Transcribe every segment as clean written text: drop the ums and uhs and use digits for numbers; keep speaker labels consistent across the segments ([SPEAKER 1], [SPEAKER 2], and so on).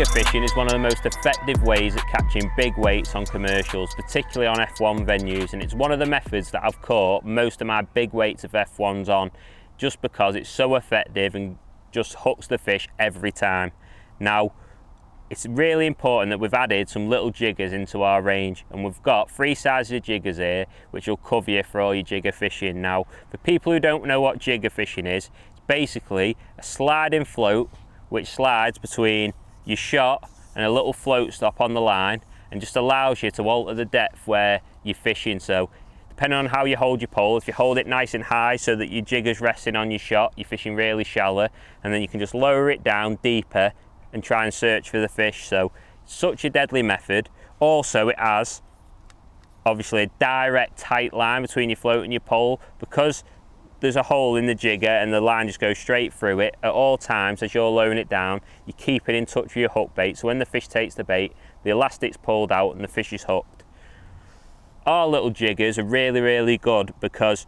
[SPEAKER 1] Jigga fishing is one of the most effective ways at catching big weights on commercials, particularly on F1 venues, and it's one of the methods that I've caught most of my big weights of F1s on, just because it's so effective and just hooks the fish every time. Now, it's really important that we've added some little jiggers into our range, and we've got 3 sizes of jiggers here which will cover you for all your jigger fishing. Now, for people who don't know what jigger fishing is, it's basically a sliding float which slides between your shot and a little float stop on the line and just allows you to alter the depth where you're fishing. So depending on how you hold your pole, if you hold it nice and high so that your jigger's resting on your shot, you're fishing really shallow, and then you can just lower it down deeper and try and search for the fish. So such a deadly method. Also, it has obviously a direct tight line between your float and your pole, because there's a hole in the jigger and the line just goes straight through it. At all times as you're lowering it down, you keep it in touch with your hook bait, so when the fish takes the bait, the elastic's pulled out and the fish is hooked. Our little jiggers are really good because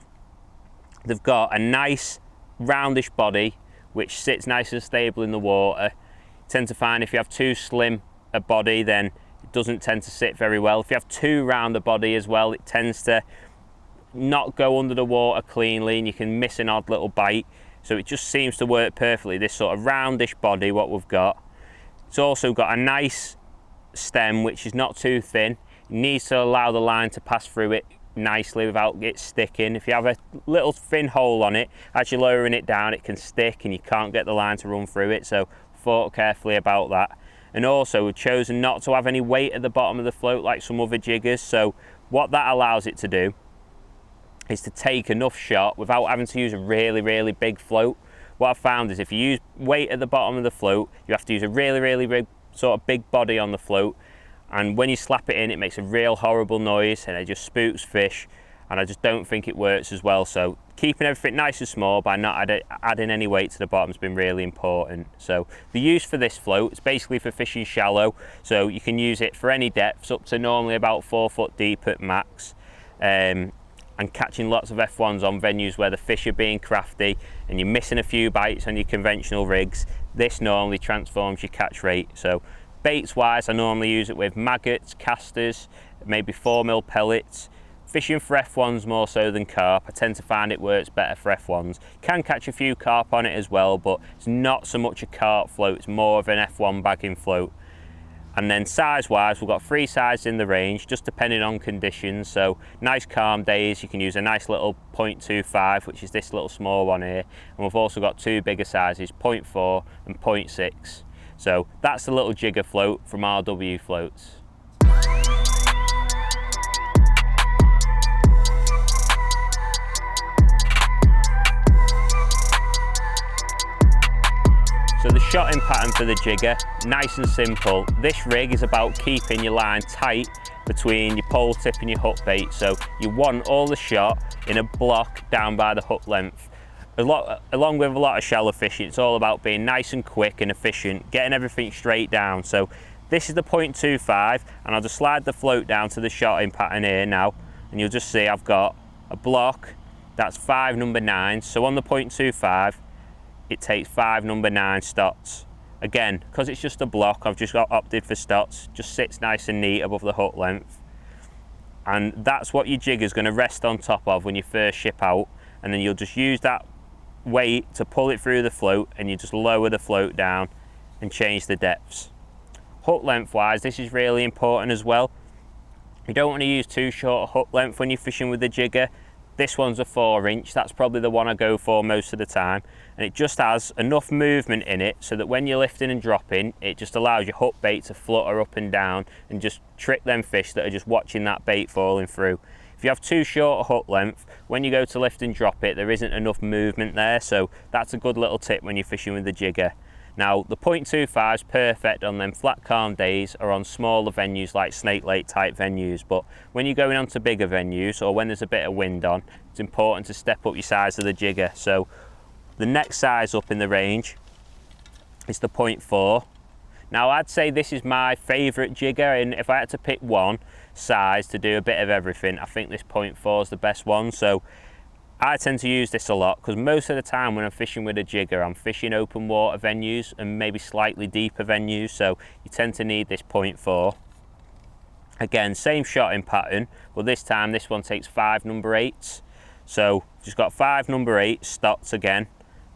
[SPEAKER 1] they've got a nice roundish body which sits nice and stable in the water. You tend to find if you have too slim a body, then it doesn't tend to sit very well. If you have too round a body as well, it tends to not go under the water cleanly and you can miss an odd little bite. So it just seems to work perfectly, this sort of roundish body what we've got. It's also got a nice stem which is not too thin. It needs to allow the line to pass through it nicely without it sticking. If you have a little thin hole on it, as you're lowering it down, it can stick and you can't get the line to run through it, so thought carefully about that. And also we've chosen not to have any weight at the bottom of the float like some other jiggers, so what that allows it to do is to take enough shot without having to use a really big float. What I've found is if you use weight at the bottom of the float, you have to use a really big sort of big body on the float, and when you slap it in, it makes a real horrible noise and it just spooks fish, and I just don't think it works as well. So keeping everything nice and small by not adding any weight to the bottom has been really important. So the use for this float is basically for fishing shallow, so you can use it for any depths up to normally about 4 foot deep at max, and catching lots of F1s on venues where the fish are being crafty and you're missing a few bites on your conventional rigs. This normally transforms your catch rate. So baits wise, I normally use it with maggots, casters, maybe 4mm pellets. Fishing for F1s more so than carp, I tend to find it works better for F1s. Can catch a few carp on it as well, but it's not so much a carp float, it's more of an F1 bagging float. And then size wise, we've got 3 sizes in the range, just depending on conditions. So nice calm days, you can use a nice little 0.25, which is this little small one here. And we've also got 2 bigger sizes, 0.4 and 0.6. So that's the little jigger float from RW Floats. So the shotting pattern for the jigger, nice and simple. This rig is about keeping your line tight between your pole tip and your hook bait. So you want all the shot in a block down by the hook length. Along with a lot of shallow fishing, it's all about being nice and quick and efficient, getting everything straight down. So this is the 0.25, and I'll just slide the float down to the shotting pattern here now, and you'll just see I've got a block, that's 5 number 9. So on the 0.25, it takes 5 number 9 stots. Again, because it's just a block, I've just opted for stots, just sits nice and neat above the hook length. And that's what your jigger's going to rest on top of when you first ship out, and then you'll just use that weight to pull it through the float, and you just lower the float down and change the depths. Hook length wise, this is really important as well. You don't want to use too short a hook length when you're fishing with the jigger. This one's a 4-inch, that's probably the one I go for most of the time, and it just has enough movement in it so that when you're lifting and dropping, it just allows your hook bait to flutter up and down and just trick them fish that are just watching that bait falling through. If you have too short a hook length, when you go to lift and drop it, there isn't enough movement there, so that's a good little tip when you're fishing with the jigger. Now, the 0.25 is perfect on them flat calm days or on smaller venues like Snake Lake type venues, but when you're going on to bigger venues or when there's a bit of wind on, it's important to step up your size of the jigger. So the next size up in the range is the 0.4. Now, I'd say this is my favourite jigger, and if I had to pick one size to do a bit of everything, I think this 0.4 is the best one. So I tend to use this a lot because most of the time when I'm fishing with a jigger, I'm fishing open water venues and maybe slightly deeper venues, so you tend to need this 0.4. Again, same shotting pattern, but this time this one takes 5 number 8s. So just got 5 number 8 stops again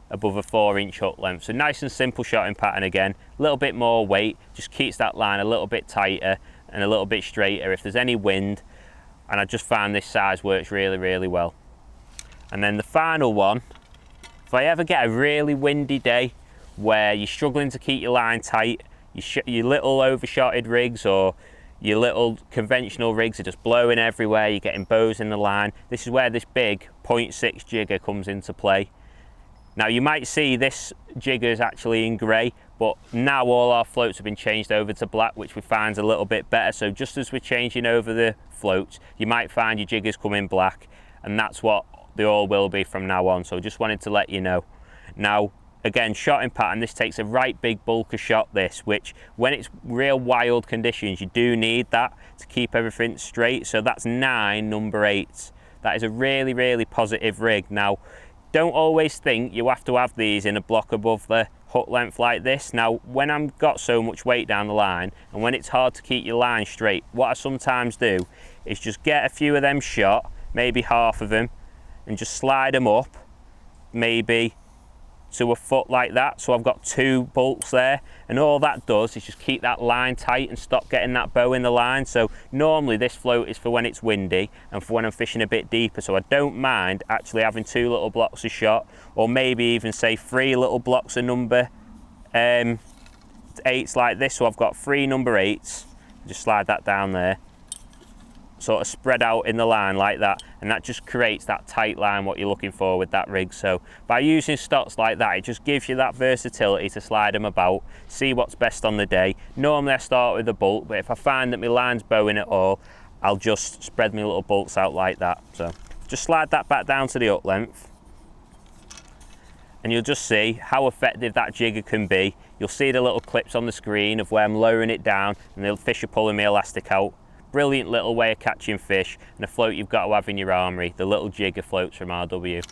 [SPEAKER 1] above a 4-inch hook length. So nice and simple shotting pattern again, a little bit more weight, just keeps that line a little bit tighter and a little bit straighter if there's any wind, and I just found this size works really, really well. And then the final one, if I ever get a really windy day where you're struggling to keep your line tight, your little overshotted rigs or your little conventional rigs are just blowing everywhere, you're getting bows in the line, this is where this big 0.6 jigger comes into play. Now you might see this jigger is actually in grey, but now all our floats have been changed over to black, which we find a little bit better. So just as we're changing over the floats, you might find your jiggers come in black, and that's what they all will be from now on. So just wanted to let you know. Now again, shotting pattern, this takes a right big bulker shot, this, which when it's real wild conditions, you do need that to keep everything straight. So that's 9 number 8s. That is a really, really positive rig. Now, don't always think you have to have these in a block above the hook length like this. Now, when I've got so much weight down the line and when it's hard to keep your line straight, what I sometimes do is just get a few of them shot, maybe half of them, and just slide them up, maybe to a foot like that. So I've got 2 bolts there, and all that does is just keep that line tight and stop getting that bow in the line. So normally this float is for when it's windy and for when I'm fishing a bit deeper, so I don't mind actually having 2 little blocks of shot, or maybe even say 3 little blocks of number 8s like this. So I've got 3 number 8s, just slide that down there, sort of spread out in the line like that, and that just creates that tight line what you're looking for with that rig. So by using stocks like that, it just gives you that versatility to slide them about, see what's best on the day. Normally I start with a bolt, but if I find that my line's bowing at all, I'll just spread my little bolts out like that. So just slide that back down to the hook length, and you'll just see how effective that jigger can be. You'll see the little clips on the screen of where I'm lowering it down and the fish are pulling my elastic out. Brilliant little way of catching fish, and a float you've got to have in your armoury, the little jigger floats from RW.